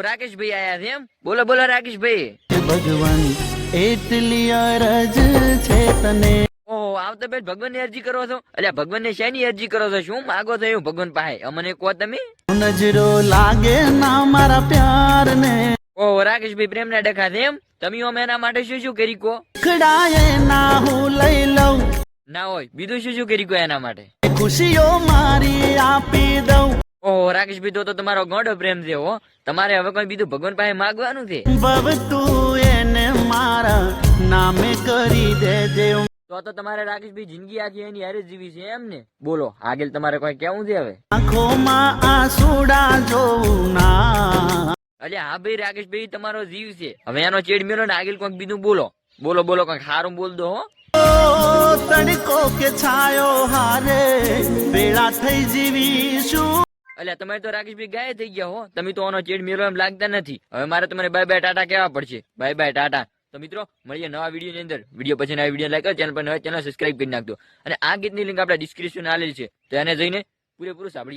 રાકેશભાઈ આયા છે એમ? બોલો બોલો રાકેશભાઈ. ભગવાન એટલી અરજ છે તને. ઓહો, આવતા બેન ભગવાન ની અરજી કરો છો? અલ્યા ભગવાન ને શેની અરજી કરો છો? શું માગો છો એવું ભગવાન પાસે? અમને કહો તમે. નજરો લાગે ના મારા પ્યાર ને. ઓહો, રાકેશભાઈ પ્રેમ ના ડખા છે એમ? તમે અમે એના માટે શું શું કરી કહો? ખડાએ ના હું લઈ લઉં. ના હોય બીજું શું શું કરી કહો એના માટે? ખુશીઓ મારી આપી દઉં. ઓહો રાકેશભાઈ, તો તમારો ગોડો પ્રેમ છે હો. તમારે હવે કોઈ બીજું ભગવાન પાસે માંગવાનું છે? બબ તું એને મારા નામે કરી દેજે. તો તમારે રાકેશભાઈ જિંદગી આખી એની હારે જીવી છે એમ ને? બોલો આગળ તમારે કોઈ કેવું છે હવે? આંખોમાં આંસુડા જોઉં ના. અલ્યા હા ભાઈ રાકેશભાઈ તમારો જીવ છે. હવે એનો ચેડ મેલો ને આગળ કોઈક બીજું બોલો. બોલો બોલો કંઈક સારું બોલ દો હો. તડકો કે છાયો હારે વેળા થઈ જીવીશું. અલ્યા તમે તો રાકેશભાઈ ગાય થઈ ગયા હો. તમે તો આનો ચેડ મેળો એમ લાગતા નથી. હવે મારે તમારે બાય બાય ટાટા કહેવા પડશે. Bye bye Tata. તો મિત્રો મળીએ નવા વિડીયો ની અંદર. વિડીયો પછી નવા વિડીયો લાઈક કરો, ચેનલ પર નવા ચેનલ સબસ્ક્રાઇબ કરી નાખજો. અને આ ગીતની લિંક આપણે ડિસ્ક્રિપ્શન આલેલી છે, તો એને જઈને પૂરેપૂરું સાંભળી.